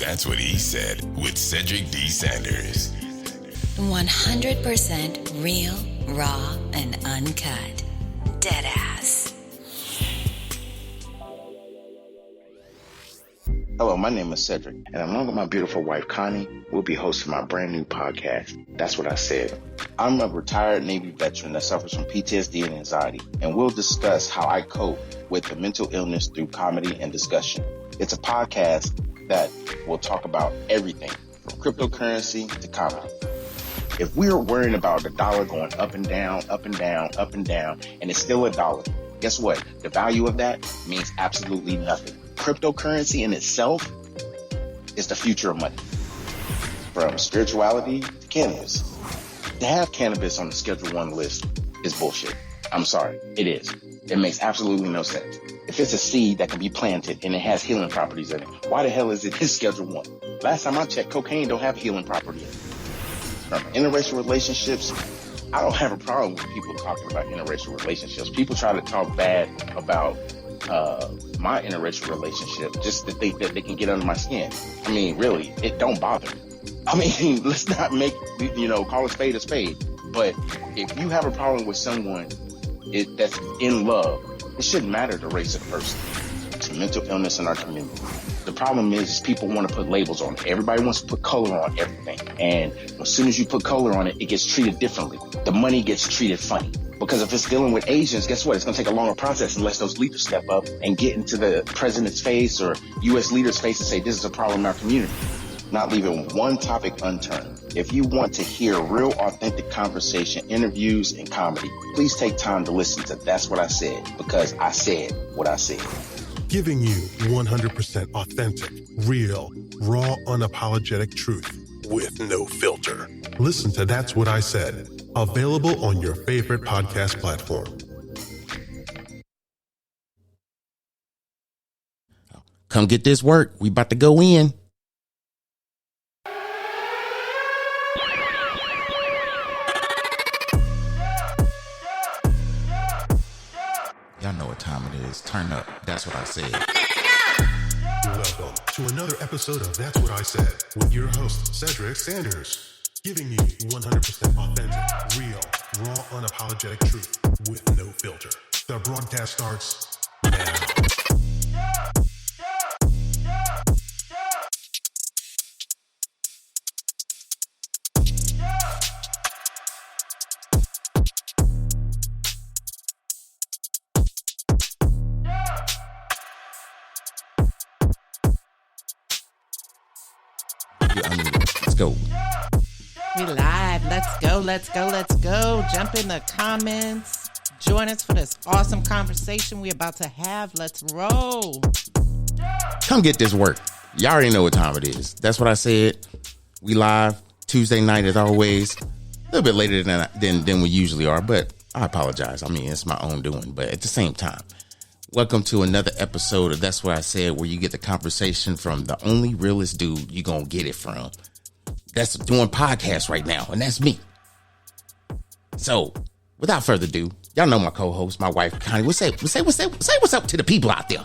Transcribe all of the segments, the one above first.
That's What He Said with Cedric D. Sanders. 100% real, raw, and uncut. Deadass. Hello, my name is Cedric, and along with my beautiful wife, Connie, we'll be hosting my brand new podcast, That's What I Said. I'm a retired Navy veteran that suffers from PTSD and anxiety, and we'll discuss how I cope with the mental illness through comedy and discussion. It's a podcast that will talk about everything from cryptocurrency to comedy. If we're worrying about the dollar going up and down, up and down, up and down, and it's still a dollar, guess what? The value of that means absolutely nothing. Cryptocurrency in itself is the future of money. From spirituality to cannabis. To have cannabis on the Schedule 1 list is bullshit. I'm sorry, it is. It makes absolutely no sense. If it's a seed that can be planted and it has healing properties in it, why the hell is it in Schedule 1? Last time I checked, cocaine don't have a healing property in it. From interracial relationships, I don't have a problem with people talking about interracial relationships. People try to talk bad about my interracial relationship just to think that they can get under my skin. I mean, really, it don't bother me. I mean, let's not make, call a spade a spade. But if you have a problem with someone that's in love, it shouldn't matter the race of the person. It's a mental illness in our community. The problem is people want to put labels on it. Everybody wants to put color on everything. And as soon as you put color on it, it gets treated differently. The money gets treated funny. Because if it's dealing with Asians, guess what? It's going to take a longer process unless those leaders step up and get into the president's face or U.S. leaders' face and say, this is a problem in our community. Not leaving one topic unturned. If you want to hear real, authentic conversation, interviews, and comedy, please take time to listen to That's What I Said, because I said what I said. Giving you 100% authentic, real, raw, unapologetic truth with no filter. Listen to That's What I Said. Available on your favorite podcast platform. Come get this work. We about to go in. Y'all know what time it is. Turn up. That's what I said. Welcome to another episode of That's What I Said with your host, Cedric Sanders. Giving you 100% authentic, real, raw, unapologetic truth with no filter. The broadcast starts now. Let's go. We live. Let's go. Jump in the comments. Join us for this awesome conversation we're about to have. Let's roll. Come get this work. Y'all already know what time it is. That's what I said. We live Tuesday night as always. A little bit later than we usually are, but I apologize. I mean, it's my own doing, but at the same time, welcome to another episode of That's What I Said, where you get the conversation from the only realest dude you're going to get it from. That's doing podcasts right now, and that's me. So, without further ado, y'all know my co-host, my wife, Connie. Say what's up to the people out there.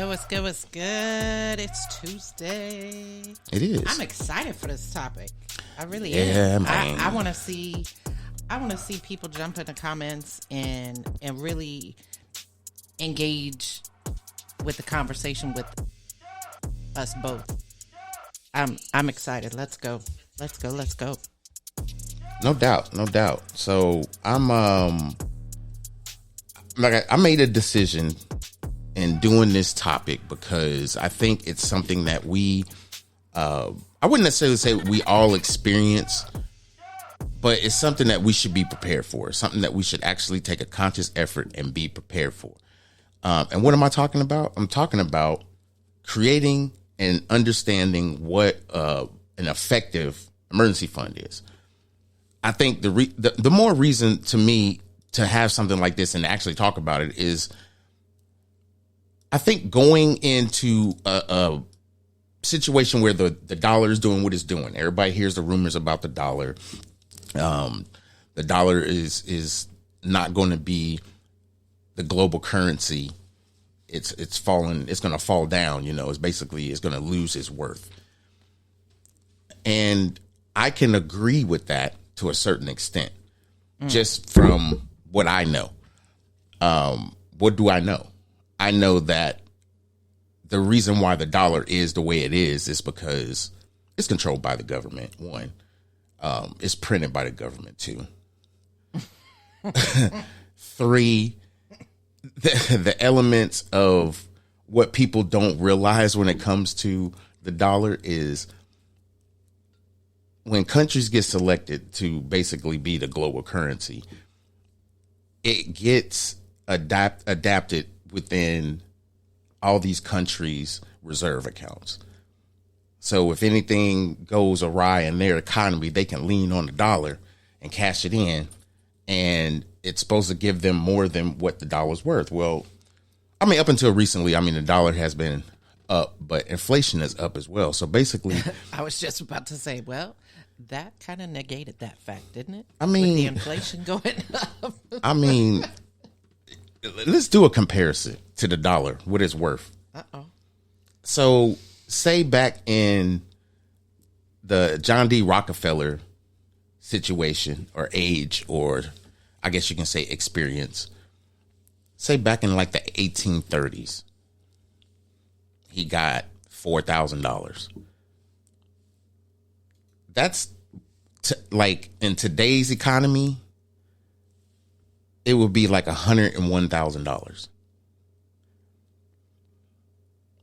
What's good? It's Tuesday. It is. I'm excited for this topic. I really am. am. Man. I want to see people jump in the comments and really engage with the conversation with us both. I'm excited. Let's go. No doubt. So I made a decision in doing this topic because I think it's something that I wouldn't necessarily say we all experience, but it's something that we should be prepared for. Something that we should actually take a conscious effort and be prepared for. And what am I talking about? I'm talking about creating and understanding what an effective emergency fund is. I think the more reason to me to have something like this and actually talk about it is, I think going into a situation where the dollar is doing what it's doing. Everybody hears the rumors about the dollar. The dollar is not going to be the global currency. It's fallen. It's going to fall down. It's going to lose its worth. And I can agree with that to a certain extent, just from what I know. What do I know? I know that the reason why the dollar is the way it is because it's controlled by the government, one. It's printed by the government, two. Three, the elements of what people don't realize when it comes to the dollar is when countries get selected to basically be the global currency, it gets adapted within all these countries' reserve accounts. So if anything goes awry in their economy, they can lean on the dollar and cash it in, and it's supposed to give them more than what the dollar's worth. Well, I mean, up until recently, I mean, the dollar has been up, but inflation is up as well. So basically, I was just about to say, well, that kind of negated that fact, didn't it? I mean, with the inflation going up. I mean, let's do a comparison to the dollar, what it's worth. So say back in the John D. Rockefeller situation or age, or I guess you can say experience, say back in like the 1830s, he got $4,000. That's like in today's economy, it would be like $101,000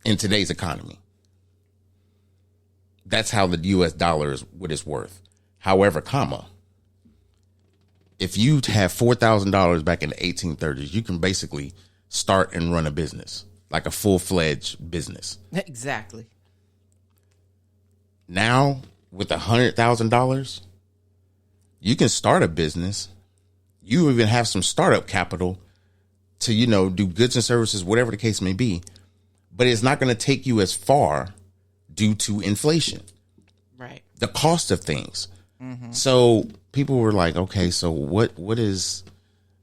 in today's economy. That's how the U.S. dollar is what it's worth. However, if you have $4,000 back in the 1830s, you can basically start and run a business, like a full-fledged business. Exactly. Now, with $100,000, you can start a business. You even have some startup capital to, do goods and services, whatever the case may be. But it's not going to take you as far due to inflation. Right. The cost of things. Mm-hmm. So people were like, okay, so what is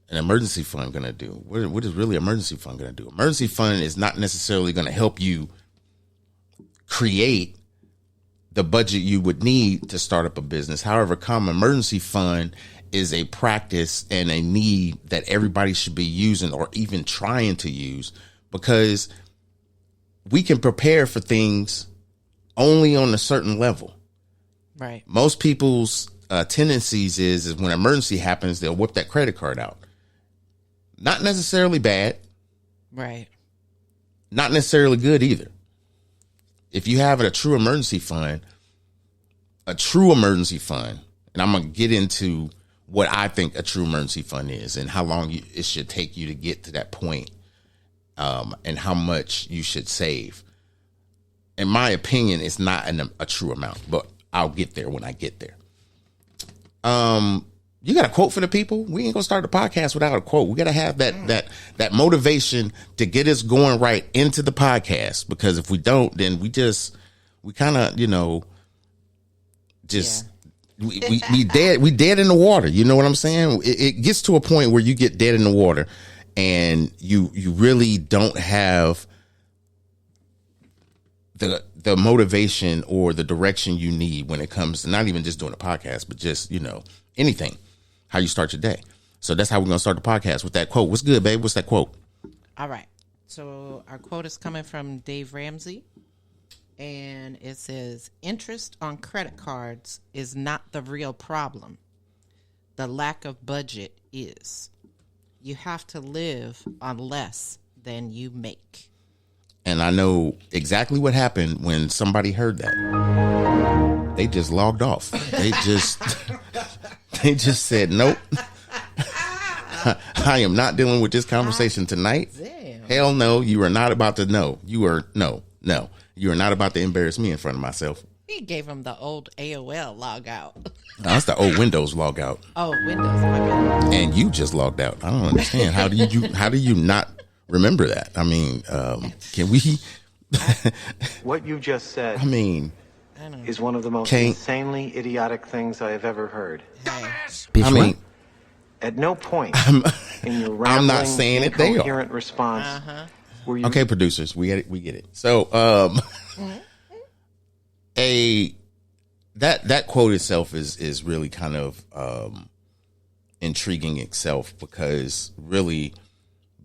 an emergency fund going to do? What is really emergency fund going to do? Emergency fund is not necessarily going to help you create the budget you would need to start up a business. However, emergency fund is a practice and a need that everybody should be using or even trying to use, because we can prepare for things only on a certain level. Right. Most people's tendencies is when an emergency happens, they'll whip that credit card out. Not necessarily bad. Right. Not necessarily good either. If you have a true emergency fund, and I'm going to get into what I think a true emergency fund is and how long it should take you to get to that point, and how much you should save. In my opinion, it's not a true amount, but I'll get there when I get there. You got a quote for the people? We ain't gonna start the podcast without a quote. We gotta have that motivation to get us going right into the podcast, because if we don't, then we kind of, we dead in the water. You know what I'm saying? It gets to a point where you get dead in the water and you really don't have the motivation or the direction you need when it comes to not even just doing a podcast, but just, anything, how you start your day. So that's how we're going to start the podcast, with that quote. What's good, babe? What's that quote? All right. So our quote is coming from Dave Ramsey, and it says, interest on credit cards is not the real problem. The lack of budget is. You have to live on less than you make. And I know exactly what happened when somebody heard that. They just logged off. They just said, nope. I am not dealing with this conversation tonight. Damn. Hell no, you are not about to know. You are no. You are not about to embarrass me in front of myself. He gave him the old AOL log out. No, that's the old Windows log out. Oh, Windows. Okay. And you just logged out. I don't understand. How do you not remember that? I mean, can we? What you just said, is one of the most insanely idiotic things I have ever heard. At no point in your rambling, I'm not saying it. They incoherent response were you... Okay, producers, we get it. So, that quote itself is really kind of intriguing itself, because really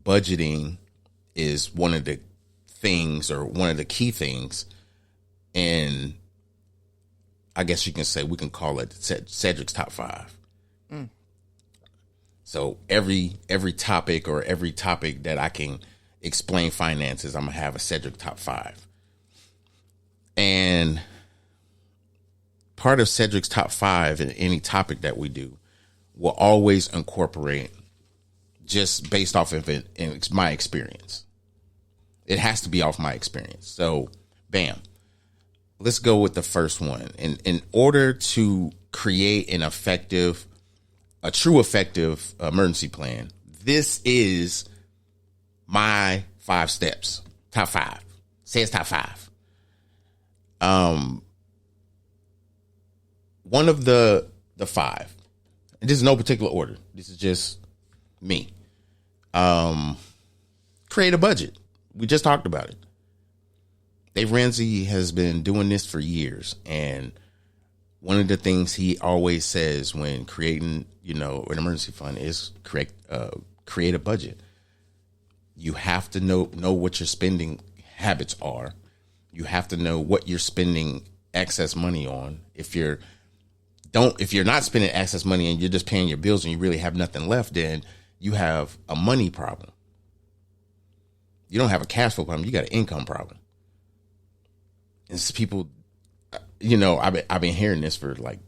budgeting is one of the things, or one of the key things, and I guess you can say we can call it Cedric's top 5. So every topic, or every topic that I can explain finances, I'm gonna have a Cedric top 5. And part of Cedric's top 5 in any topic that we do will always incorporate, just based off of it, and it's my experience. It has to be off my experience. So, bam. Let's go with the first one. In order to create a true effective emergency plan, this is my 5 steps. Top 5. Says top 5. One of the 5, and this is no particular order, this is just me. Create a budget. We just talked about it. Dave Ramsey has been doing this for years, and one of the things he always says when creating, an emergency fund is create a budget. You have to know what your spending habits are. You have to know what you're spending excess money on. If you're not spending excess money and you're just paying your bills and you really have nothing left, then you have a money problem. You don't have a cash flow problem. You got an income problem. And people, I've been hearing this for like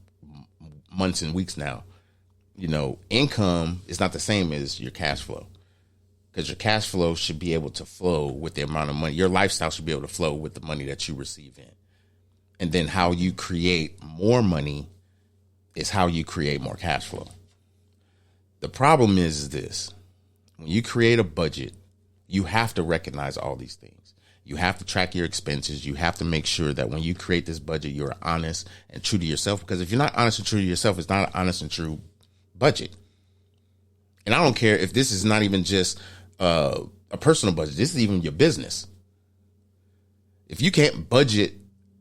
months and weeks now. Income is not the same as your cash flow, because your cash flow should be able to flow with the amount of money. Your lifestyle should be able to flow with the money that you receive in. And then how you create more money is how you create more cash flow. The problem is this: when you create a budget, you have to recognize all these things. You have to track your expenses. You have to make sure that when you create this budget, you're honest and true to yourself. Because if you're not honest and true to yourself, it's not an honest and true budget. And I don't care if this is not even just a personal budget. This is even your business. If you can't budget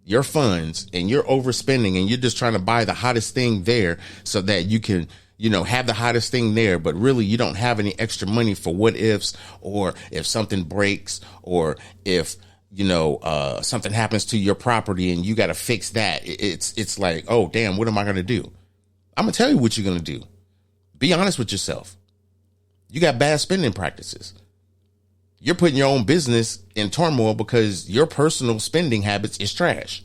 your funds and you're overspending and you're just trying to buy the hottest thing there so that you can, have the hottest thing there, but really you don't have any extra money for what ifs, or if something breaks, or if, something happens to your property and you got to fix that. It's like, oh, damn, what am I going to do? I'm going to tell you what you're going to do. Be honest with yourself. You got bad spending practices. You're putting your own business in turmoil because your personal spending habits is trash.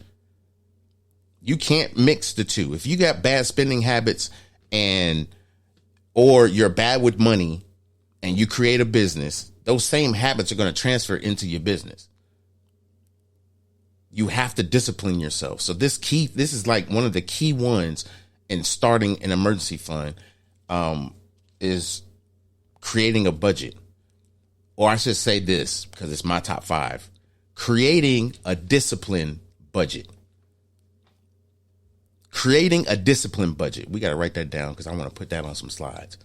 You can't mix the two. If you got bad spending habits or you're bad with money and you create a business, those same habits are going to transfer into your business. You have to discipline yourself. So this is like one of the key ones in starting an emergency fund, is creating a budget. Or I should say this, because it's my top 5, creating a disciplined budget. Creating a disciplined budget. We got to write that down because I want to put that on some slides.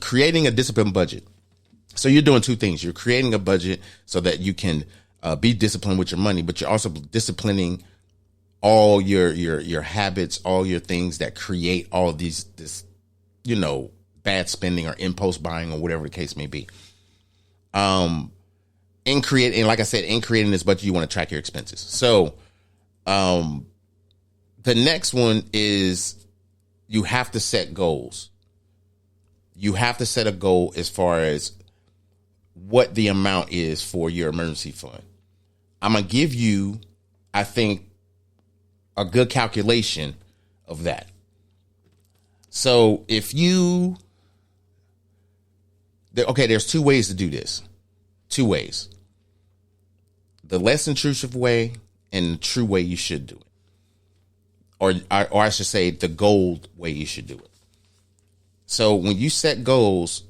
Creating a disciplined budget. So you're doing 2 things. You're creating a budget so that you can be disciplined with your money, but you're also disciplining all your habits, all your things that create all of this bad spending or impulse buying or whatever the case may be. In creating this budget, you want to track your expenses. So the next one is you have to set goals. You have to set a goal as far as what the amount is for your emergency fund. I'm going to give you, I think, a good calculation of that. So if there's 2 ways to do this. 2 ways. The less intrusive way and the true way you should do it. Or I should say the gold way you should do it. So when you set goals,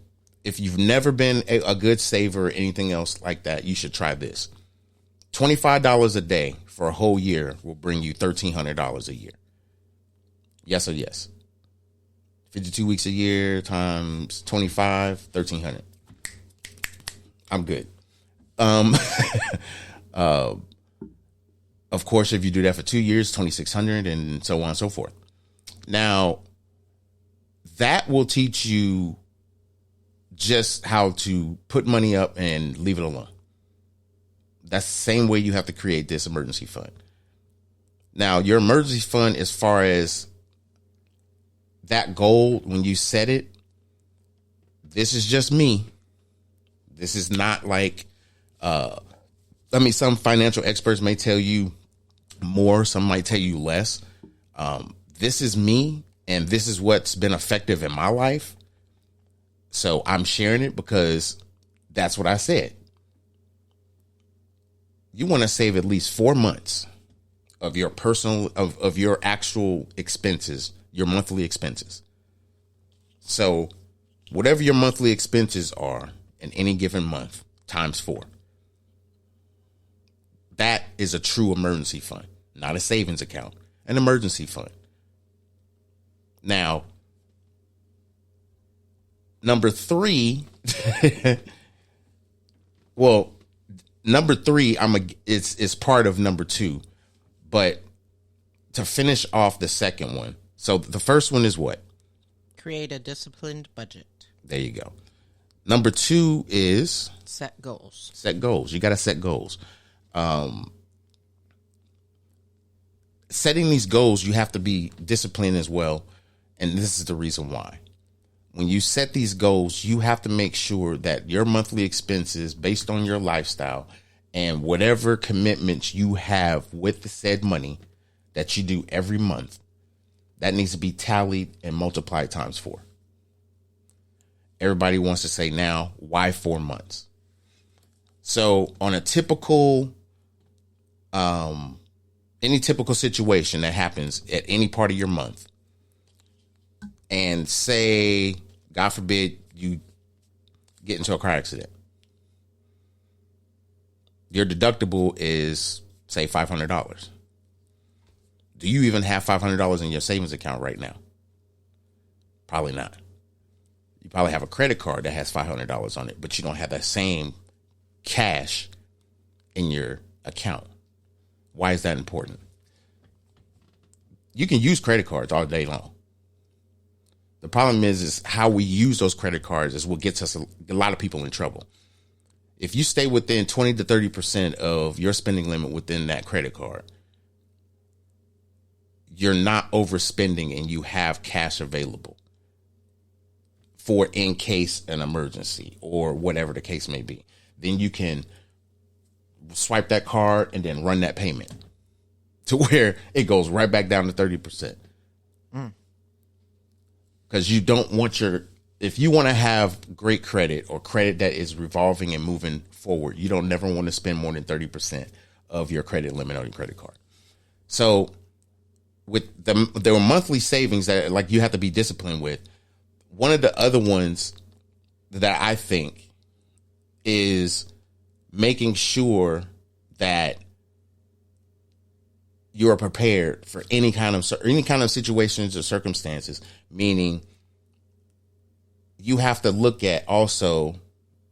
if you've never been a good saver or anything else like that, you should try this. $25 a day for a whole year will bring you $1,300 a year. Yes or yes? 52 weeks a year times 25, 1,300. I'm good. Of course, if you do that for 2 years, $2,600 and so on and so forth. Now, that will teach you just how to put money up and leave it alone. That's the same way you have to create this emergency fund. Now, your emergency fund, as far as that goal, when you set it, this is just me. This is not like, some financial experts may tell you more, some might tell you less. This is me, and this is what's been effective in my life. So I'm sharing it because that's what I said. You want to save at least 4 months of your personal, of your actual expenses, your monthly expenses. So whatever your monthly expenses are in any given month, times 4. That is a true emergency fund, not a savings account, an emergency fund. Now, number 3, well, number 3, it's part of number 2, but to finish off the second one. So the first one is what? Create a disciplined budget. There you go. Number 2 is set goals. Set goals. You got to set goals. Setting these goals, you have to be disciplined as well. And this is the reason why. When you set these goals, you have to make sure that your monthly expenses based on your lifestyle and whatever commitments you have with the said money that you do every month, that needs to be tallied and multiplied times 4. Everybody wants to say now, why 4 months? So on a typical, any typical situation that happens at any part of your month, and say, God forbid, you get into a car accident. Your deductible is, say, $500. Do you even have $500 in your savings account right now? Probably not. You probably have a credit card that has $500 on it, but you don't have that same cash in your account. Why is that important? You can use credit cards all day long. The problem is how we use those credit cards is what gets us a lot of people in trouble. If you stay within 20 to 30% of your spending limit within that credit card, you're not overspending and you have cash available for in case an emergency or whatever the case may be. Then you can swipe that card and then run that payment to where it goes right back down to 30%. Because you don't want if you want to have great credit or credit that is revolving and moving forward, you don't never want to spend more than 30% of your credit limit on your credit card. So with there were monthly savings that like you have to be disciplined with. One of the other ones that I think is making sure that you're prepared for any kind of situations or circumstances, meaning you have to look at also,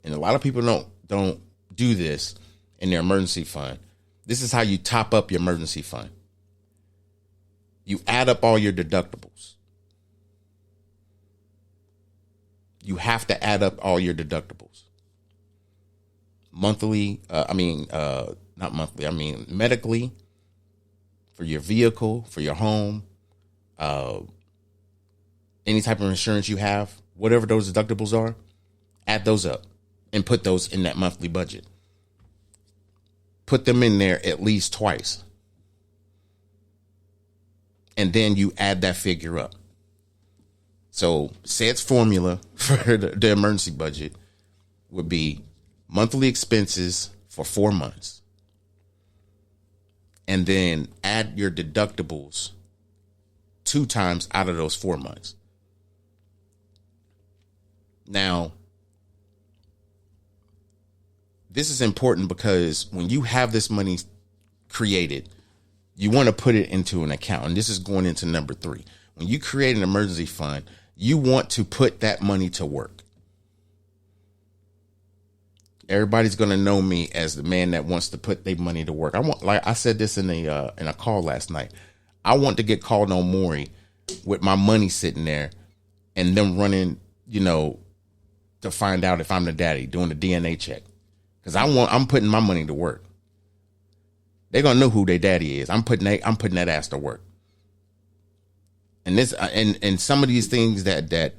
and a lot of people don't do this in their emergency fund. This is how you top up your emergency fund. You add up all your deductibles. You have to add up all your deductibles. Monthly, not monthly, medically, for your vehicle, for your home, any type of insurance you have, whatever those deductibles are, add those up and put those in that monthly budget. Put them in there at least twice. And then you add that figure up. So Sed's formula for the emergency budget would be monthly expenses for 4 months. And then add your deductibles 2 times out of those 4 months. Now, this is important because when you have this money created, you want to put it into an account. And this is going into number 3. When you create an emergency fund, you want to put that money to work. everybody's going to know me as the man that wants to put their money to work. I want, like I said this in a call last night, I want to get called on Maury with my money sitting there and them running, to find out if I'm the daddy, doing the DNA check. Because I'm putting my money to work. They're going to know who their daddy is. I'm putting that ass to work. And this and some of these things that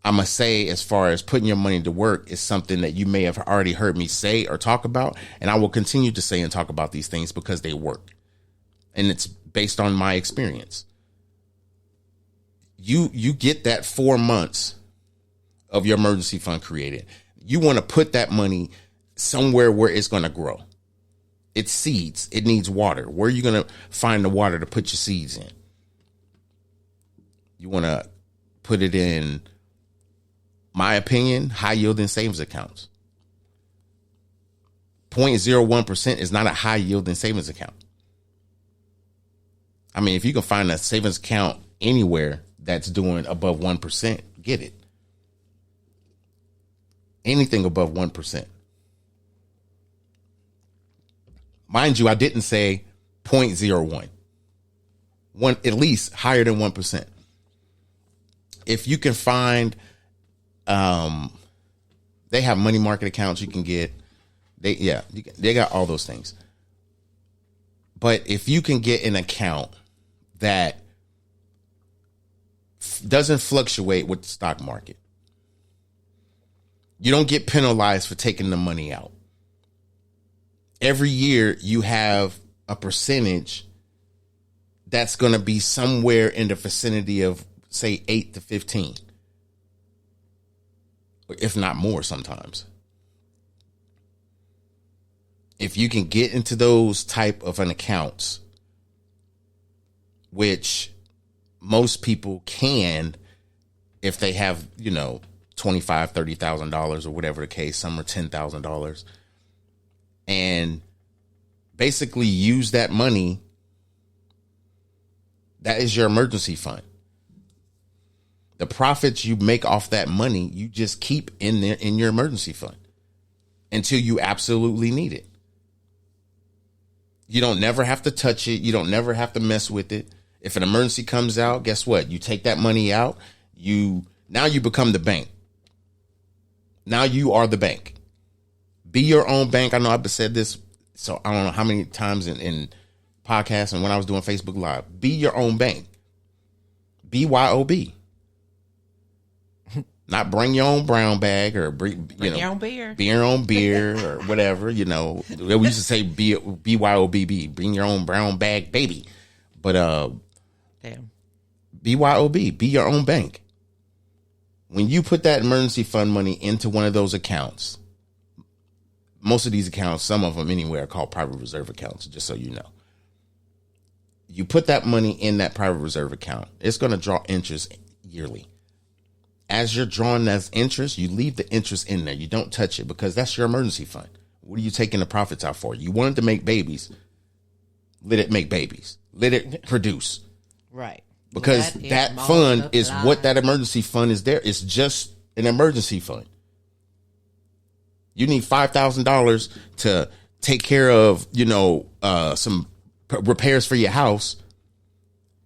I'm going to say as far as putting your money to work is something that you may have already heard me say or talk about. And I will continue to say and talk about these things because they work. And it's based on my experience. You get that 4 months of your emergency fund created. You want to put that money somewhere where it's going to grow. It's seeds. It needs water. Where are you going to find the water to put your seeds in? You want to put it in, my opinion, high yielding savings accounts. 0.01% is not a high yielding savings account. I mean, if you can find a savings account anywhere that's doing above 1%, get it. Anything above 1%. Mind you, I didn't say 0.01. At least higher than 1%. If you can find, they have money market accounts you can get. They got all those things. But if you can get an account that doesn't fluctuate with the stock market, you don't get penalized for taking the money out. Every year you have a percentage that's going to be somewhere in the vicinity of, say, 8 to 15, if not more sometimes. If you can get into those type of an accounts, which most people can, if they have, $25,000, $30,000 or whatever the case, some are $10,000, and basically use that money, that is your emergency fund. The profits you make off that money, you just keep in there in your emergency fund until you absolutely need it. You don't never have to touch it. You don't never have to mess with it. If an emergency comes out, guess what? You take that money out. Now you become the bank. Now you are the bank. Be your own bank. I know I've said this, so I don't know how many times in podcasts and when I was doing Facebook Live. Be your own bank. BYOB. Not bring your own brown bag or bring your own beer. Be your own beer or whatever, We used to say BYOBB, bring your own brown bag, baby. But damn. BYOB, be your own bank. When you put that emergency fund money into one of those accounts, most of these accounts, some of them anyway, are called private reserve accounts, just so you know. You put that money in that private reserve account, it's going to draw interest yearly. As you're drawing that interest, you leave the interest in there. You don't touch it because that's your emergency fund. What are you taking the profits out for? You wanted to make babies. Let it make babies. Let it produce. Right. Because that fund is what that emergency fund is there. It's just an emergency fund. You need $5,000 to take care of, some repairs for your house.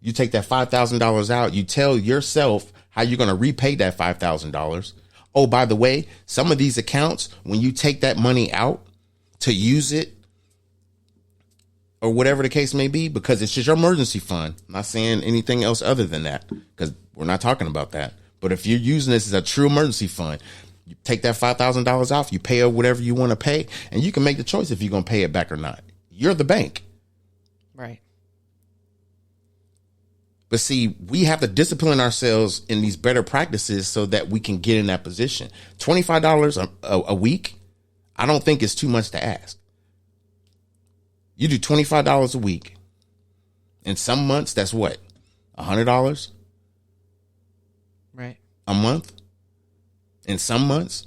You take that $5,000 out. You tell yourself how you're going to repay that $5,000. Oh, by the way, some of these accounts, when you take that money out to use it or whatever the case may be, because it's just your emergency fund. I'm not saying anything else other than that, because we're not talking about that. But if you're using this as a true emergency fund, you take that $5,000 off, you pay whatever you want to pay, and you can make the choice if you're going to pay it back or not. You're the bank. Right. But see, we have to discipline ourselves in these better practices so that we can get in that position. $25 a week, I don't think it's too much to ask. You do $25 a week. In some months, that's what? $100? Right. A month? In some months?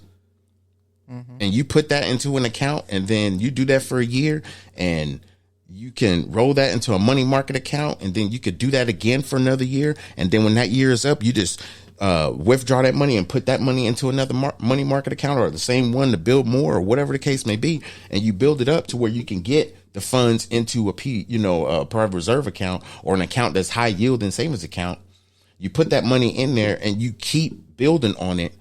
Mm-hmm. And you put that into an account and then you do that for a year and you can roll that into a money market account and then you could do that again for another year. And then when that year is up, you just withdraw that money and put that money into another money market account, or the same one to build more, or whatever the case may be. And you build it up to where you can get the funds into a private reserve account, or an account that's high yielding savings account. You put that money in there and you keep building on it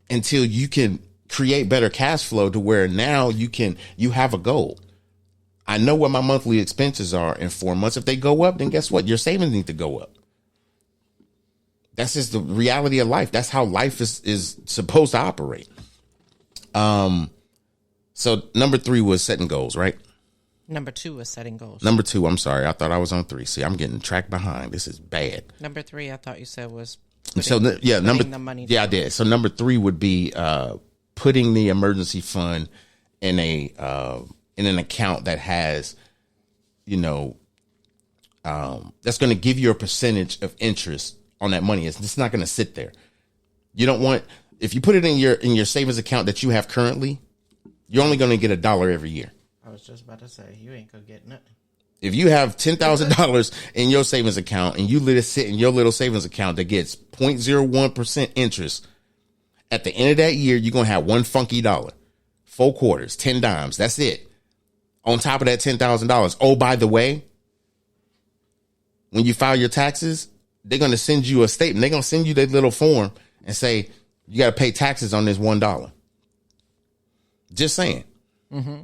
until you can create better cash flow to where now you have a goal. I know what my monthly expenses are in 4 months. If they go up, then guess what? Your savings need to go up. That's just the reality of life. That's how life is supposed to operate. So number 3 was setting goals, right? Number 2 was setting goals. Number 2, I'm sorry. I thought I was on 3. See, I'm getting tracked behind. This is bad. Number 3, I thought you said was the money. Yeah, I did. So number 3 would be putting the emergency fund in an account that has, that's going to give you a percentage of interest on that money. It's not going to sit there. You don't want, if you put it in your savings account that you have currently, you're only going to get $1 every year. I was just about to say, you ain't gonna get nothing. If you have $10,000 in your savings account and you let it sit in your little savings account that gets 0.01% interest, at the end of that year, you're going to have one funky dollar, 4 quarters, 10 dimes. That's it. On top of that $10,000. Oh, by the way, when you file your taxes, they're going to send you a statement. They're going to send you that little form and say, you got to pay taxes on this $1. Just saying. Mm-hmm.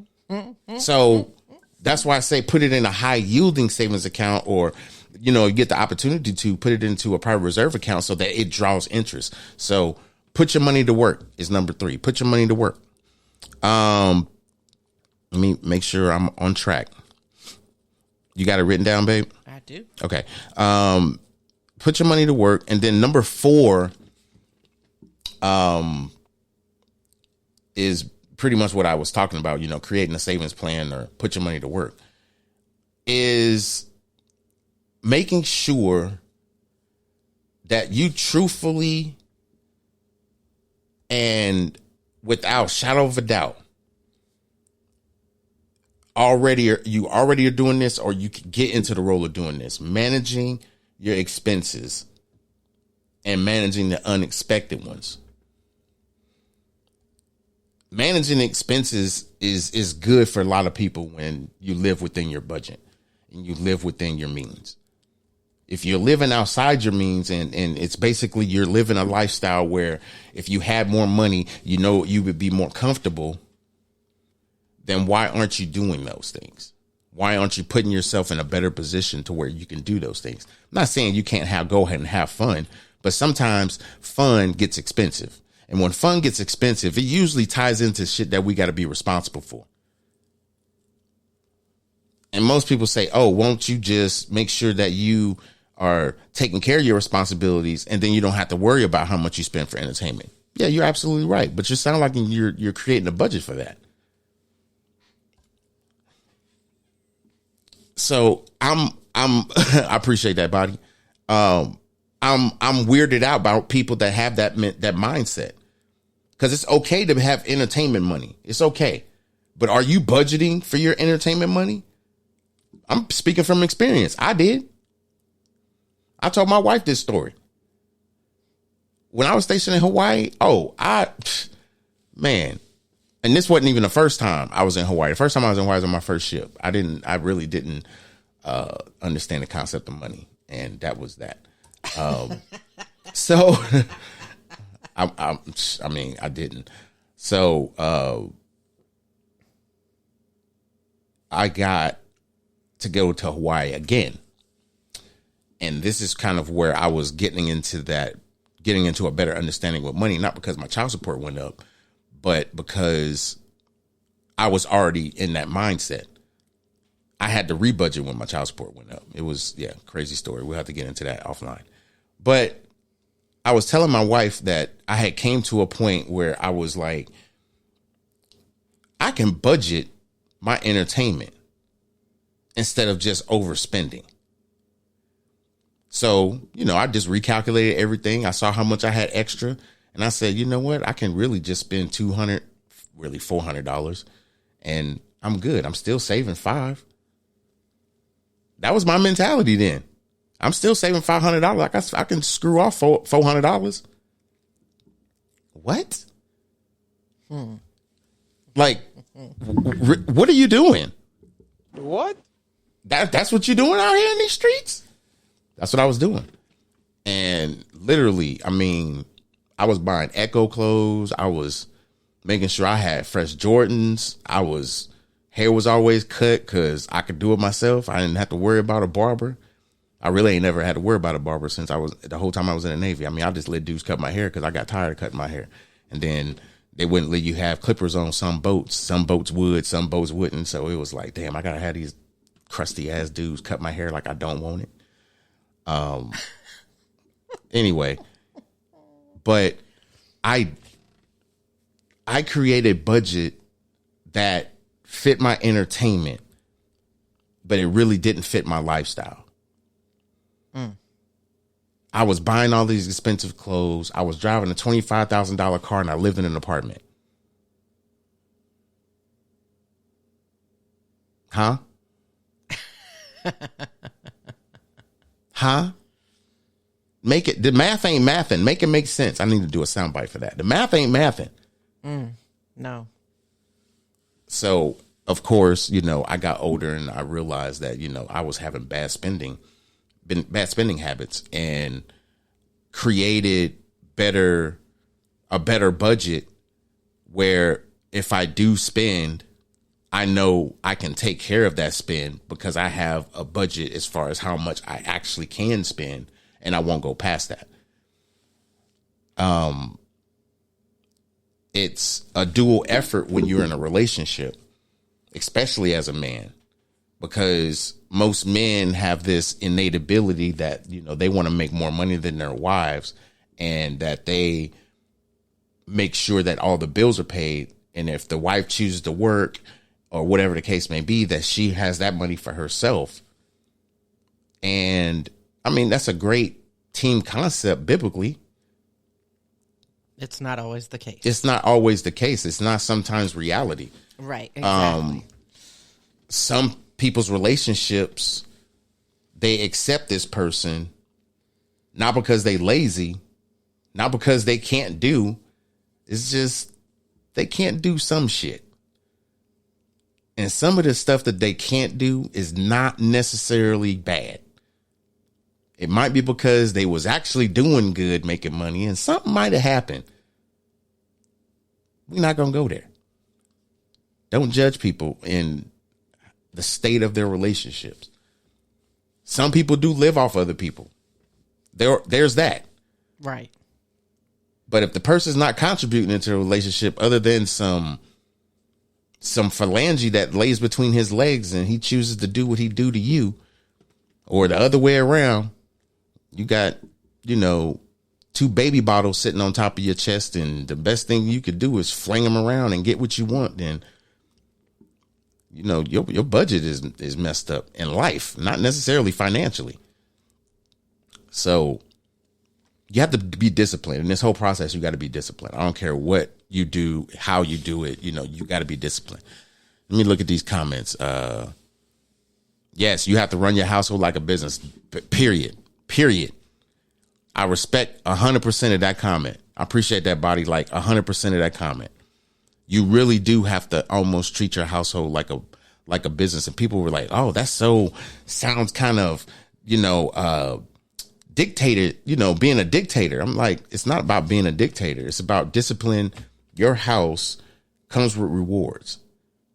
So that's why I say put it in a high yielding savings account, or, you get the opportunity to put it into a private reserve account so that it draws interest. So put your money to work is number 3. Put your money to work. Let me make sure I'm on track. You got it written down, babe? I do. Okay. Put your money to work. And then number 4 is pretty much what I was talking about, creating a savings plan or put your money to work, is making sure that you truthfully and without shadow of a doubt already are doing this, or you can get into the role of doing this, managing your expenses and managing the unexpected ones. Managing expenses is good for a lot of people when you live within your budget and you live within your means. If you're living outside your means and it's basically you're living a lifestyle where if you had more money, you would be more comfortable, then why aren't you doing those things? Why aren't you putting yourself in a better position to where you can do those things? I'm not saying you can't go ahead and have fun, but sometimes fun gets expensive. And when fun gets expensive, it usually ties into shit that we got to be responsible for. And most people say, oh, won't you just make sure that you are taking care of your responsibilities and then you don't have to worry about how much you spend for entertainment? Yeah, you're absolutely right. But you sound like you're creating a budget for that. So I appreciate that, Body. I'm weirded out about people that have that mindset. Because it's okay to have entertainment money. It's okay. But are you budgeting for your entertainment money? I'm speaking from experience. I did. I told my wife this story. When I was stationed in Hawaii, man. And this wasn't even the first time I was in Hawaii. The first time I was in Hawaii was on my first ship. I really didn't understand the concept of money. And that was that. So... I didn't. So I got to go to Hawaii again. And this is kind of where I was getting into a better understanding with money, not because my child support went up, but because I was already in that mindset. I had to rebudget when my child support went up. It was, crazy story. We'll have to get into that offline. But I was telling my wife that I had came to a point where I was like, I can budget my entertainment instead of just overspending. So, I just recalculated everything. I saw how much I had extra. And I said, you know what? I can really just spend $200, really $400. And I'm good. I'm still saving $5. That was my mentality then. I'm still saving $500. Like I can screw off $400. What? Like, what are you doing? What? That's what you're doing out here in these streets? That's what I was doing. And literally, I mean, I was buying Echo clothes. I was making sure I had fresh Jordans. Hair was always cut because I could do it myself. I didn't have to worry about a barber. I really ain't never had to worry about a barber since the whole time I was in the Navy. I mean, I just let dudes cut my hair because I got tired of cutting my hair. And then they wouldn't let you have clippers on some boats. Some boats would, some boats wouldn't. So it was like, damn, I got to have these crusty ass dudes cut my hair like I don't want it. Anyway, but I created a budget that fit my entertainment, but it really didn't fit my lifestyle. I was buying all these expensive clothes. I was driving a $25,000 car and I lived in an apartment. Huh? Huh? Make it, the math ain't mathin'. Make it make sense. I need to do a soundbite for that. The math ain't mathin'. No. So, of course, you know, I got older and I realized that, you know, I was having bad spending habits, and created a better budget where if I do spend, I know I can take care of that spend because I have a budget as far as how much I actually can spend, and I won't go past that. It's a dual effort when you're in a relationship, especially as a man, because most men have this innate ability that, you know, they want to make more money than their wives, and that they make sure that all the bills are paid. And if the wife chooses to work or whatever the case may be, that she has that money for herself. And I mean, that's a great team concept biblically. It's not always the case. It's not always the case. It's not sometimes reality. Right. Exactly. Some people's relationships, they accept this person not because they lazy, not because they can't do. It's just they can't do some shit. And some of the stuff that they can't do is not necessarily bad. It might be because they was actually doing good, making money, and something might have happened. We're not going to go there. Don't judge people in the state of their relationships. Some people do live off other people. There's that. Right. But if the person's not contributing into a relationship other than some phalange that lays between his legs, and he chooses to do what he do to you, or the other way around, you got, you know, 2 baby bottles sitting on top of your chest, and the best thing you could do is fling them around and get what you want, then, you know, your budget is messed up in life, not necessarily financially. So you have to be disciplined. In this whole process, you got to be disciplined. I don't care what you do, how you do it, you know, you got to be disciplined. Let me look at these comments. Yes, you have to run your household like a business, period. I respect 100% of that comment. I appreciate that, body, like 100% of that comment. You really do have to almost treat your household like a business. And people were like, oh, that sounds kind of, you know, dictator, you know, being a dictator. I'm like, it's not about being a dictator. It's about discipline. Your house comes with rewards.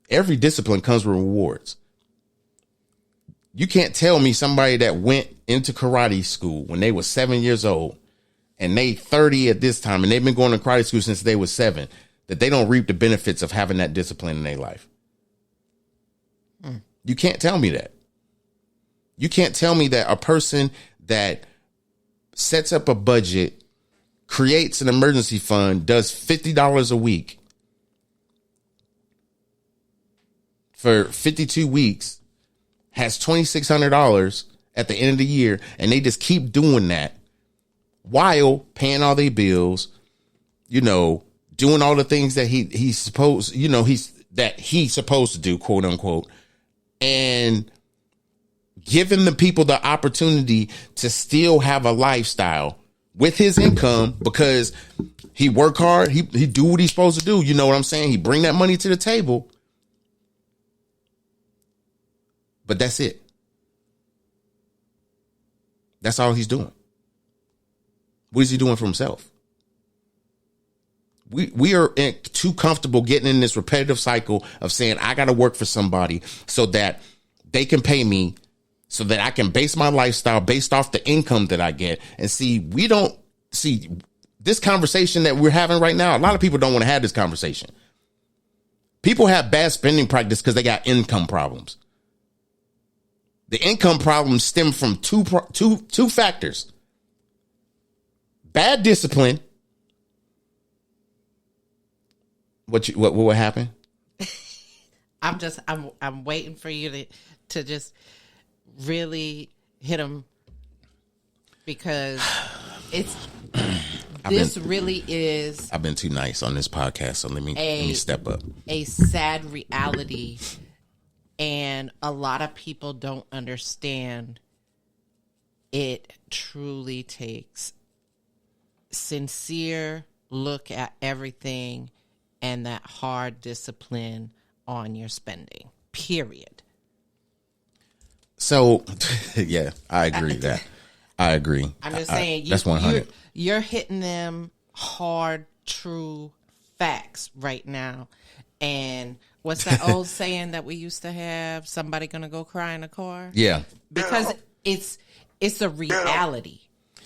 Every discipline comes with rewards. You can't tell me somebody that went into karate school when they were 7 years old and they 30 at this time, and they've been going to karate school since they were 7, that they don't reap the benefits of having that discipline in their life. You can't tell me that. You can't tell me that a person that sets up a budget, creates an emergency fund, does $50 a week for 52 weeks, has $2,600 at the end of the year, and they just keep doing that while paying all their bills, you know, doing all the things that he's supposed, you know, he's supposed to do, quote unquote, and giving the people the opportunity to still have a lifestyle with his income because he work hard. He do what he's supposed to do. You know what I'm saying? He bring that money to the table. But that's it. That's all he's doing. What is he doing for himself? We are too comfortable getting in this repetitive cycle of saying, I got to work for somebody so that they can pay me so that I can base my lifestyle based off the income that I get. And we don't see this conversation that we're having right now. A lot of people don't want to have this conversation. People have bad spending practice because they got income problems. The income problems stem from two factors. Bad discipline. What would happen? I'm waiting for you to just really hit them because really is. I've been too nice on this podcast, so let me step up. A sad reality, and a lot of people don't understand. It truly takes sincere look at everything and that hard discipline on your spending, period. So, yeah, I agree that. I agree. I'm just saying, that's 100. You're hitting them hard, true facts right now. And what's that old saying that we used to have? Somebody gonna go cry in a car? Yeah. Because it's a reality.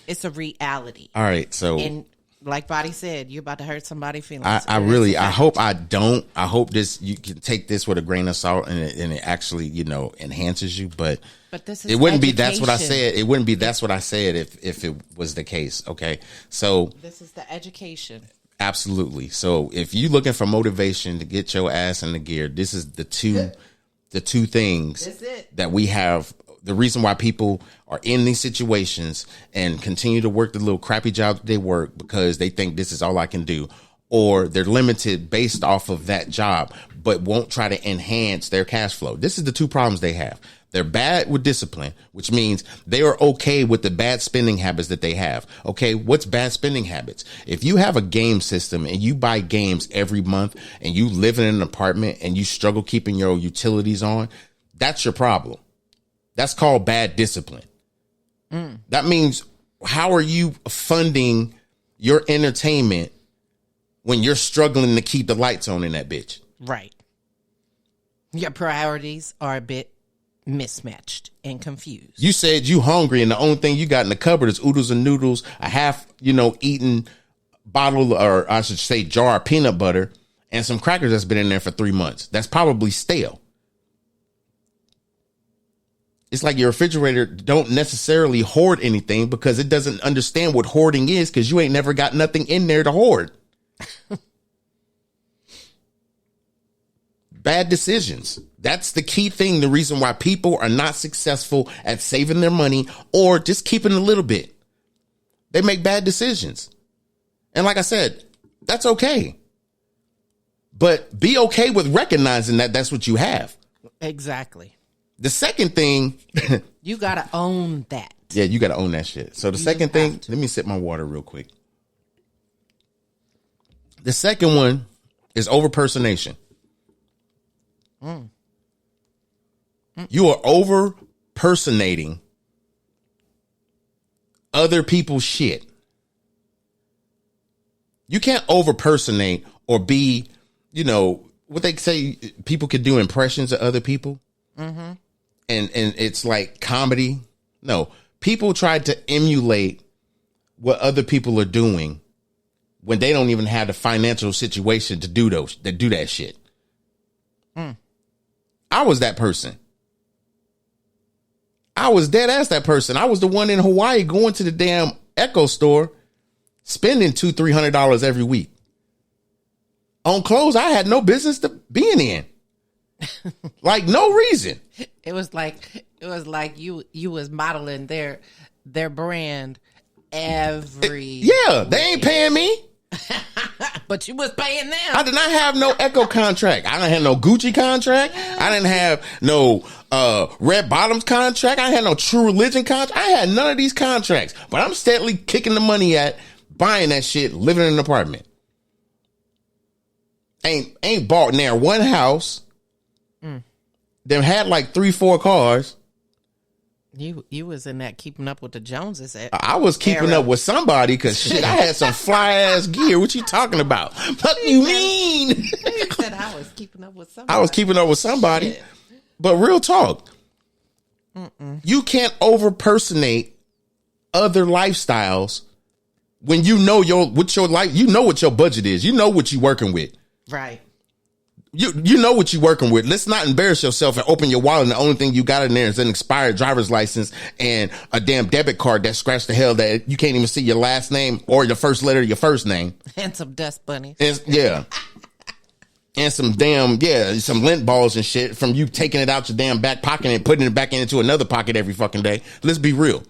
It's a reality. All right, so... And like Body said, you're about to hurt somebody's feelings. I hope I don't. I hope you can take this with a grain of salt and it actually, enhances you. But this is it wouldn't education. be that's what I said. It wouldn't be that's what I said if it was the case. Okay. So this is the education. Absolutely. So if you're looking for motivation to get your ass in the gear, this is the two things that we have. The reason why people are in these situations and continue to work the little crappy job that they work because they think this is all I can do, or they're limited based off of that job, but won't try to enhance their cash flow. This is the two problems they have. They're bad with discipline, which means they are okay with the bad spending habits that they have. Okay, what's bad spending habits? If you have a game system and you buy games every month and you live in an apartment and you struggle keeping your utilities on, that's your problem. That's called bad discipline. That means, how are you funding your entertainment when you're struggling to keep the lights on in that bitch? Right. Your priorities are a bit mismatched and confused. You said you hungry and the only thing you got in the cupboard is oodles and noodles, a half, eaten bottle, or I should say jar of peanut butter, and some crackers that's been in there for 3 months. That's probably stale. It's like your refrigerator don't necessarily hoard anything because it doesn't understand what hoarding is because you ain't never got nothing in there to hoard. Bad decisions. That's the key thing. The reason why people are not successful at saving their money or just keeping a little bit. They make bad decisions. And like I said, that's okay. But be okay with recognizing that that's what you have. Exactly. The second thing, you got to own that. Yeah, you got to own that shit. So the second thing, let me sip my water real quick. The second one is overpersonation. You are overpersonating other people's shit. You can't overpersonate or be, what they say people could do impressions of other people. Mm-hmm. And it's like comedy. No, people try to emulate what other people are doing when they don't even have the financial situation to do that shit. I was that person. I was dead ass that person. I was the one in Hawaii going to the damn Echo store, spending $200-$300 every week on clothes I had no business to being in. Like no reason. It was like you was modeling their brand every they ain't paying me. But you was paying them. I did not have no Echo contract. I didn't have no Gucci contract. I didn't have no Red Bottoms contract. I had no True Religion contract. I had none of these contracts. But I'm steadily kicking the money at buying that shit, living in an apartment. Ain't bought near one house. Them had like 3-4 cars. You was in that keeping up with the Joneses. I was keeping up with somebody because shit, I had some fly ass gear. What you talking about? What you mean? You said I was keeping up with somebody. I was keeping up with somebody. Shit. But real talk, you can't over-personate other lifestyles when you know what your budget is. You know what you're working with. Right. You know what you're working with. Let's not embarrass yourself and open your wallet and the only thing you got in there is an expired driver's license and a damn debit card that scratched the hell that you can't even see your last name or the first letter of your first name. And some dust bunnies. And some some lint balls and shit from you taking it out your damn back pocket and putting it back into another pocket every fucking day. Let's be real.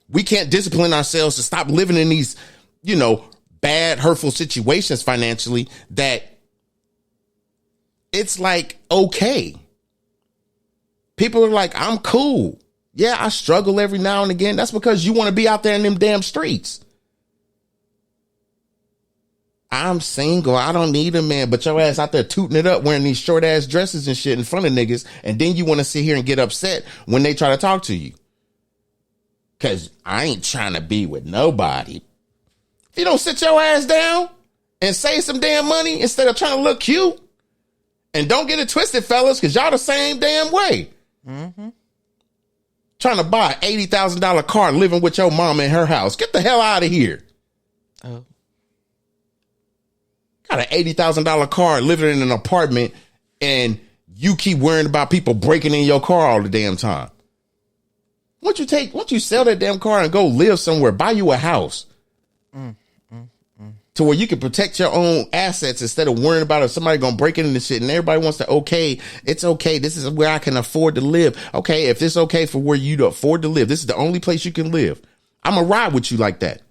We can't discipline ourselves to stop living in these, bad, hurtful situations financially that it's like, okay. People are like, I'm cool. Yeah, I struggle every now and again. That's because you want to be out there in them damn streets. I'm single. I don't need a man. But your ass out there tooting it up, wearing these short ass dresses and shit in front of niggas. And then you want to sit here and get upset when they try to talk to you. Because I ain't trying to be with nobody. If you don't sit your ass down and save some damn money instead of trying to look cute. And don't get it twisted, fellas, because y'all the same damn way. Trying to buy an $80,000 car living with your mama in her house. Get the hell out of here. Oh. Got an $80,000 car living in an apartment and you keep worrying about people breaking in your car all the damn time. Once you sell that damn car and go live somewhere, buy you a house. To where you can protect your own assets instead of worrying about if somebody gonna break into shit and everybody wants to, it's okay. This is where I can afford to live. Okay, if it's okay for where you to afford to live, this is the only place you can live. I'm gonna ride with you like that.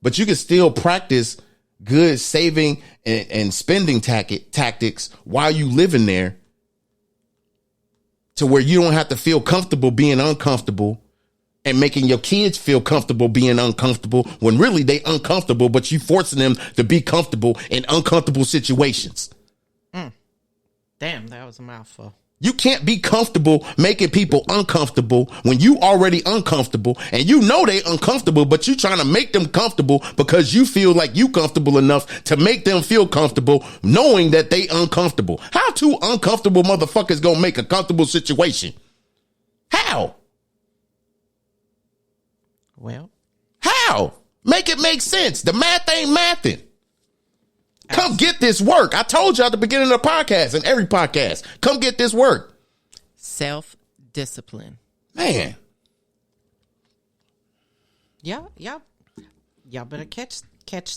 But you can still practice good saving and spending tactics while you live in there to where you don't have to feel comfortable being uncomfortable and making your kids feel comfortable being uncomfortable when really they uncomfortable, but you forcing them to be comfortable in uncomfortable situations. Damn, that was a mouthful. You can't be comfortable making people uncomfortable when you already uncomfortable and you know they uncomfortable, but you trying to make them comfortable because you feel like you comfortable enough to make them feel comfortable knowing that they uncomfortable. How two uncomfortable motherfuckers gonna make a comfortable situation? How? Well, how? Make it make sense. The math ain't mathing. Come get this work. I told you at the beginning of the podcast and every podcast, come get this work. Self-discipline. Man. Y'all better catch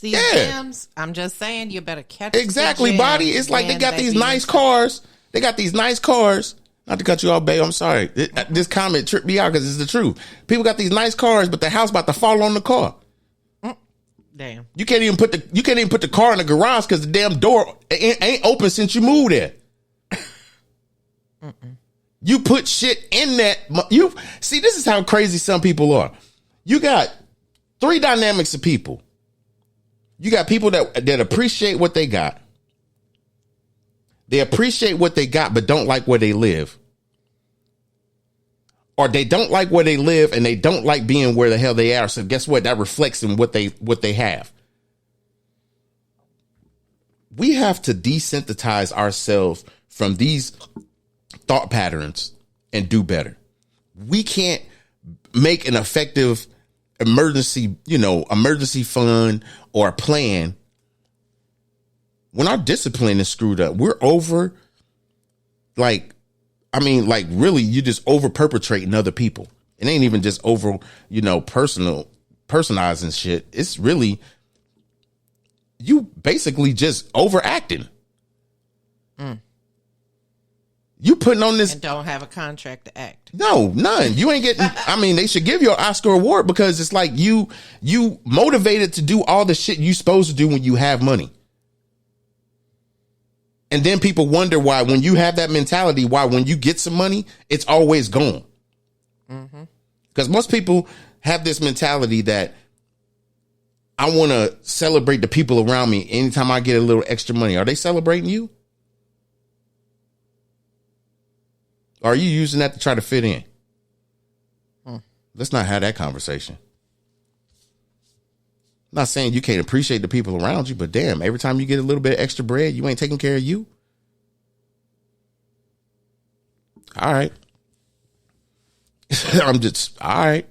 these gems. I'm just saying, you better catch exactly, the body. It's like they got these nice cars. They got these nice cars. Not to cut you off, babe. I'm sorry. This comment tripped me out because it's the truth. People got these nice cars, but the house about to fall on the car. Damn. You can't even put the car in the garage because the damn door ain't open since you moved there. You put shit in that. You see, this is how crazy some people are. You got three dynamics of people. You got people that appreciate what they got. They appreciate what they got, but don't like where they live. Or they don't like where they live and they don't like being where the hell they are. So guess what? That reflects in what they have. We have to desensitize ourselves from these thought patterns and do better. We can't make an effective emergency fund or a plan when our discipline is screwed up. We're over, really, you just over perpetrating other people. It ain't even just over, personalizing shit. It's really, you basically just overacting. You putting on this and don't have a contract to act. No, none. You ain't getting. I mean, they should give you an Oscar award because it's like you motivated to do all the shit you supposed to do when you have money. And then people wonder why, when you have that mentality, why when you get some money, it's always gone. Because most people have this mentality that I want to celebrate the people around me anytime I get a little extra money. Are they celebrating you? Or are you using that to try to fit in? Let's not have that conversation. I'm not saying you can't appreciate the people around you, but damn, every time you get a little bit of extra bread, you ain't taking care of you. All right. I'm just, all right.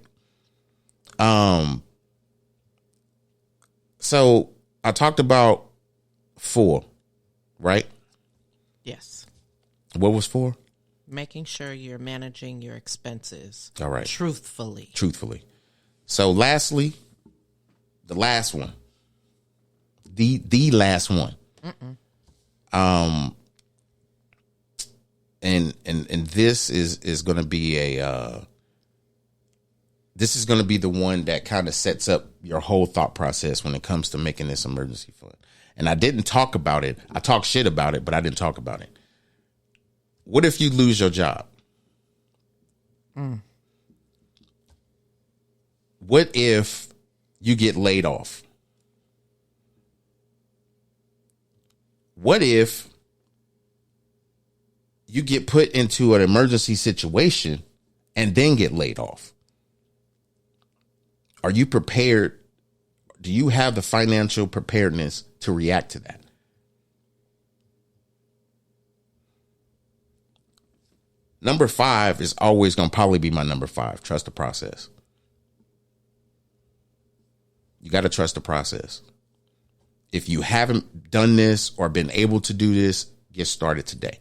So I talked about 4, right? Yes. What was 4? Making sure you're managing your expenses. All right. Truthfully. So lastly, the last one, the last one. And this is going to be this is going to be the one that kind of sets up your whole thought process when it comes to making this emergency fund. And I didn't talk about it. I talked shit about it, but I didn't talk about it. What if you lose your job? What if you get laid off? What if you get put into an emergency situation and then get laid off? Are you prepared? Do you have the financial preparedness to react to that? Number 5 is always going to probably be my number 5. Trust the process. You got to trust the process. If you haven't done this or been able to do this, get started today.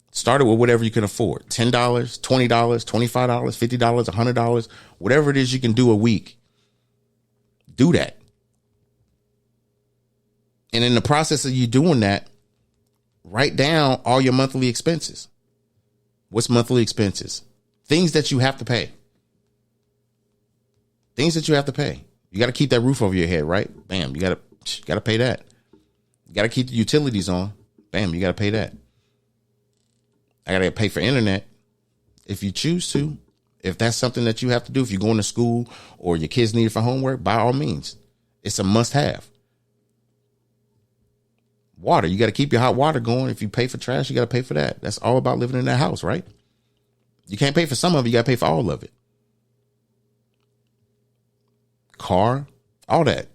Start it with whatever you can afford. $10, $20, $25, $50, $100, whatever it is you can do a week. Do that. And in the process of you doing that, write down all your monthly expenses. What's monthly expenses? Things that you have to pay. Things that you have to pay. You got to keep that roof over your head, right? Bam, you got to pay that. You got to keep the utilities on. Bam, you got to pay that. I got to pay for internet if you choose to. If that's something that you have to do, if you're going to school or your kids need it for homework, by all means, it's a must have. Water, you got to keep your hot water going. If you pay for trash, you got to pay for that. That's all about living in that house, right? You can't pay for some of it. You got to pay for all of it. Car, all that.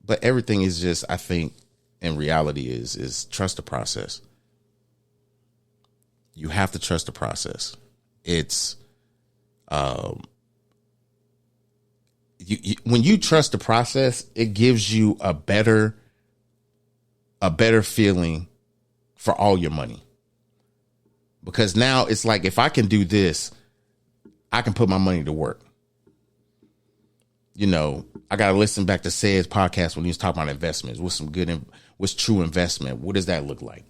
But everything is just, I think, in reality is trust the process. You have to trust the process. It's, when you trust the process, it gives you a better feeling for all your money. Because now it's like, if I can do this, I can put my money to work. You know, I got to listen back to Ced's podcast when he was talking about investments. What's true investment? What does that look like?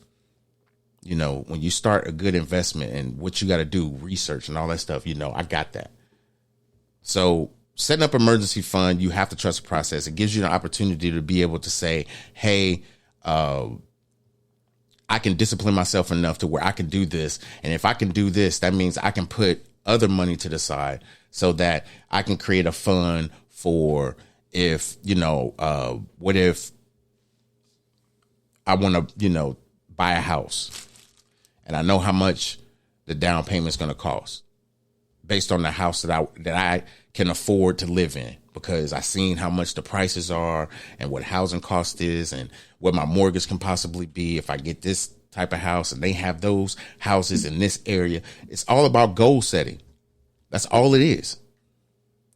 You know, when you start a good investment and what you got to do, research and all that stuff, you know, I got that. So setting up an emergency fund, you have to trust the process. It gives you an opportunity to be able to say, hey, I can discipline myself enough to where I can do this. And if I can do this, that means I can put other money to the side so that I can create a fund for if, you know, what if I want to, you know, buy a house and I know how much the down payment is going to cost based on the house that I can afford to live in, because I seen how much the prices are and what housing cost is and what my mortgage can possibly be if I get this type of house and they have those houses in this area. It's all about goal setting. That's all it is.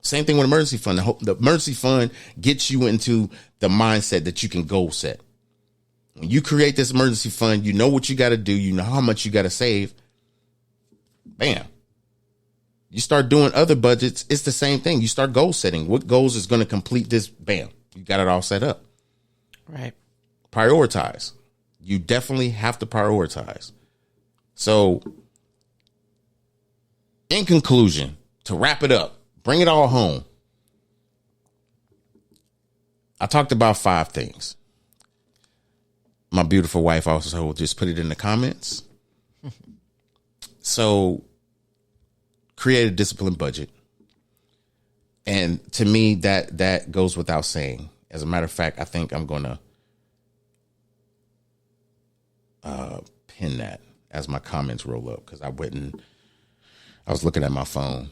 Same thing with emergency fund. The emergency fund gets you into the mindset that you can goal set. When you create this emergency fund, you know what you got to do. You know how much you got to save. Bam. You start doing other budgets. It's the same thing. You start goal setting. What goals is going to complete this? Bam. You got it all set up. Right. Prioritize. You definitely have to prioritize. So, in conclusion, to wrap it up, bring it all home. I talked about 5 things. My beautiful wife also just put it in the comments. So, create a disciplined budget. And to me, that goes without saying. As a matter of fact, I think I'm going to pin that as my comments roll up, because I was looking at my phone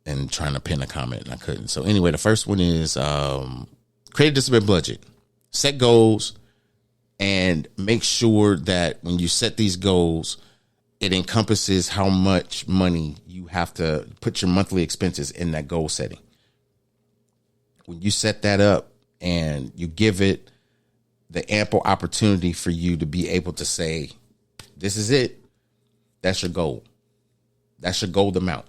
and trying to pin a comment and I couldn't. So anyway, the first one is create a disciplined budget, set goals, and make sure that when you set these goals, it encompasses how much money you have to put your monthly expenses in that goal setting. When you set that up and you give it the ample opportunity for you to be able to say, this is it, that's your goal. That's your gold amount.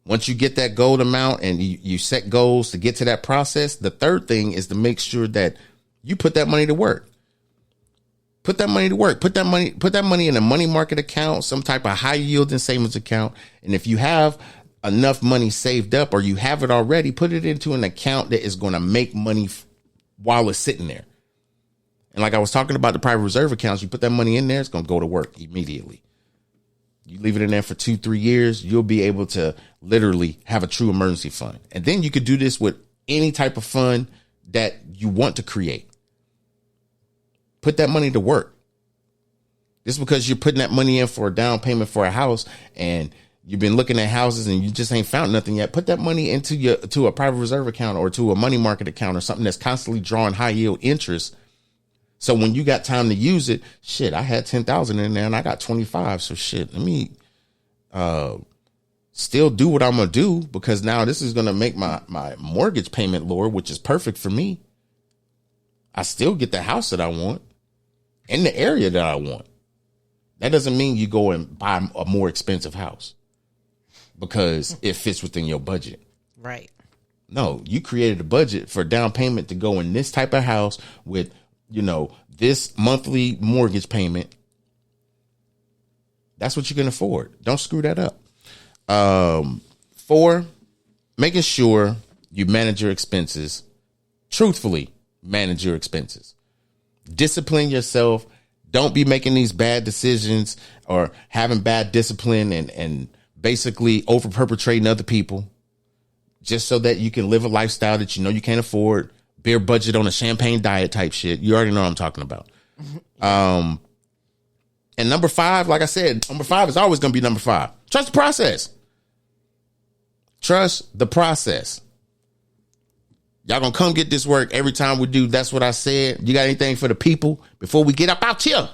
Once you get that gold amount and you set goals to get to that process, the third thing is to make sure that you put that money to work. Put that money to work. Put that money in a money market account, some type of high yielding savings account. And if you have enough money saved up or you have it already, put it into an account that is going to make money while it's sitting there. And like I was talking about the private reserve accounts, you put that money in there, it's going to go to work immediately. You leave it in there for 2-3 years, you'll be able to literally have a true emergency fund. And then you could do this with any type of fund that you want to create. Put that money to work. Just because you're putting that money in for a down payment for a house and you've been looking at houses and you just ain't found nothing yet, put that money to a private reserve account or to a money market account or something that's constantly drawing high yield interest. So when you got time to use it, shit, I had 10,000 in there and I got 25. So shit, let me still do what I'm going to do, because now this is going to make my mortgage payment lower, which is perfect for me. I still get the house that I want in the area that I want. That doesn't mean you go and buy a more expensive house because it fits within your budget. Right. No, you created a budget for down payment to go in this type of house with, this monthly mortgage payment. That's what you can afford. Don't screw that up. 4, making sure you manage your expenses. Truthfully, manage your expenses. Discipline yourself. Don't be making these bad decisions or having bad discipline and basically over perpetrating other people just so that you can live a lifestyle that you can't afford. Beer budget on a champagne diet type shit. You already know what I'm talking about. And number 5, like I said, number 5 is always going to be number 5. Trust the process. Trust the process. Y'all gonna come get this work every time we do. That's what I said. You got anything for the people before we get up out here?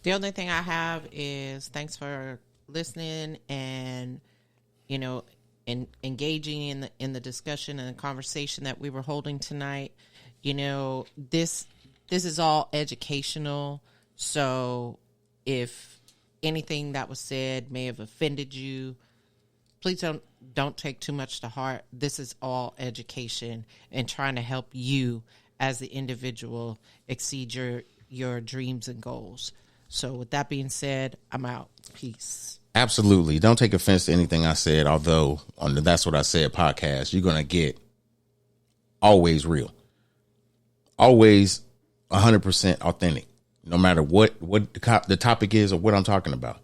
The only thing I have is thanks for listening and, engaging in the discussion and the conversation that we were holding tonight. This is all educational. So if anything that was said may have offended you, please don't take too much to heart. This is all education and trying to help you as the individual exceed your dreams and goals. So with that being said, I'm out. Peace. Absolutely. Don't take offense to anything I said, although on the That's What I Said podcast, you're going to get always real, always 100% authentic, no matter what the topic is or what I'm talking about.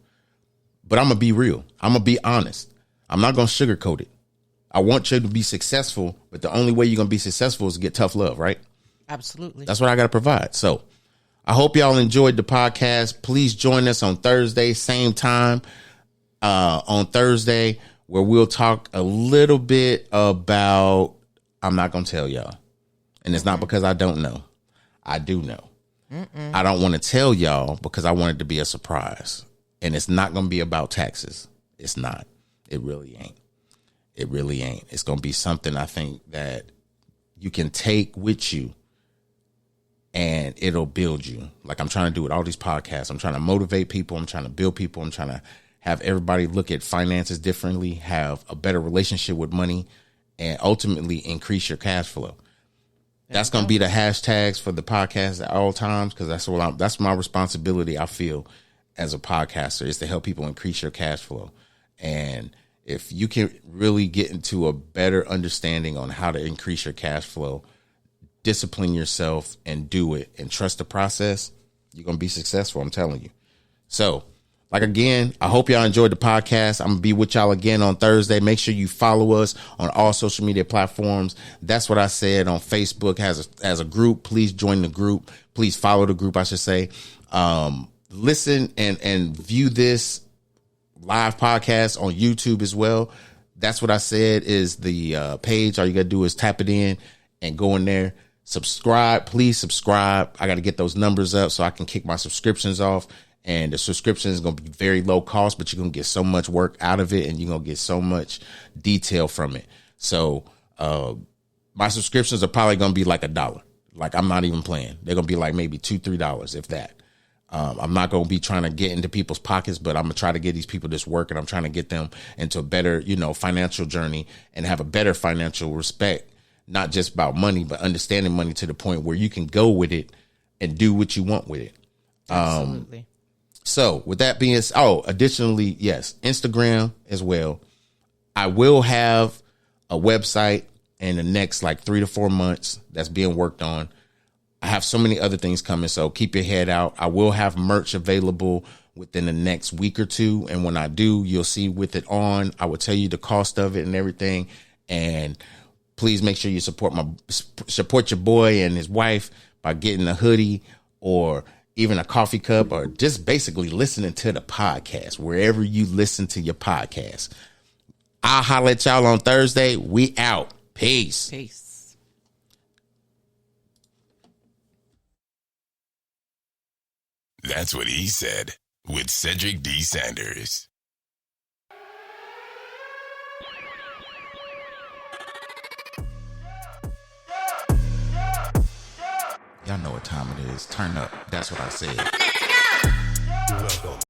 But I'm going to be real. I'm going to be honest. I'm not going to sugarcoat it. I want you to be successful, but the only way you're going to be successful is to get tough love, right? Absolutely. That's what I got to provide. So I hope y'all enjoyed the podcast. Please join us on Thursday, same time on Thursday, where we'll talk a little bit about, I'm not going to tell y'all. And it's not because I don't know. I do know. I don't want to tell y'all because I want it to be a surprise. And it's not going to be about taxes. It's not. It really ain't. It really ain't. It's going to be something I think that you can take with you and it'll build you. Like I'm trying to do with all these podcasts. I'm trying to motivate people. I'm trying to build people. I'm trying to have everybody look at finances differently, have a better relationship with money, and ultimately increase your cash flow. That's going to be the hashtags for the podcast at all times, because that's my responsibility, I feel, as a podcaster, is to help people increase your cash flow. And if you can really get into a better understanding on how to increase your cash flow, discipline yourself and do it and trust the process, you're going to be successful. I'm telling you. So, like, again, I hope y'all enjoyed the podcast. I'm going to be with y'all again on Thursday. Make sure you follow us on all social media platforms. That's What I Said on Facebook as a group. Please join the group. Please follow the group, I should say. Listen and view this live podcast on YouTube as well. That's What I Said is the page. All you got to do is tap it in and go in there. Subscribe. Please subscribe. I got to get those numbers up so I can kick my subscriptions off. And the subscription is going to be very low cost, but you're going to get so much work out of it, and you're going to get so much detail from it. So my subscriptions are probably going to be like $1. Like, I'm not even playing. They're going to be like maybe $2, $3, if that. I'm not going to be trying to get into people's pockets, but I'm going to try to get these people this work, and I'm trying to get them into a better, financial journey and have a better financial respect, not just about money, but understanding money to the point where you can go with it and do what you want with it. Absolutely. So with that being additionally, yes, Instagram as well. I will have a website in the next 3 to 4 months that's being worked on. I have so many other things coming, so keep your head out. I will have merch available within the next week or two. And when I do, you'll see with it on, I will tell you the cost of it and everything. And please make sure you support your boy and his wife by getting a hoodie or even a coffee cup, or just basically listening to the podcast wherever you listen to your podcast. I'll holler at y'all on Thursday. We out. Peace. Peace. That's What He Said with Cedric D. Sanders. Y'all know what time it is. Turn up. That's What I Said. Welcome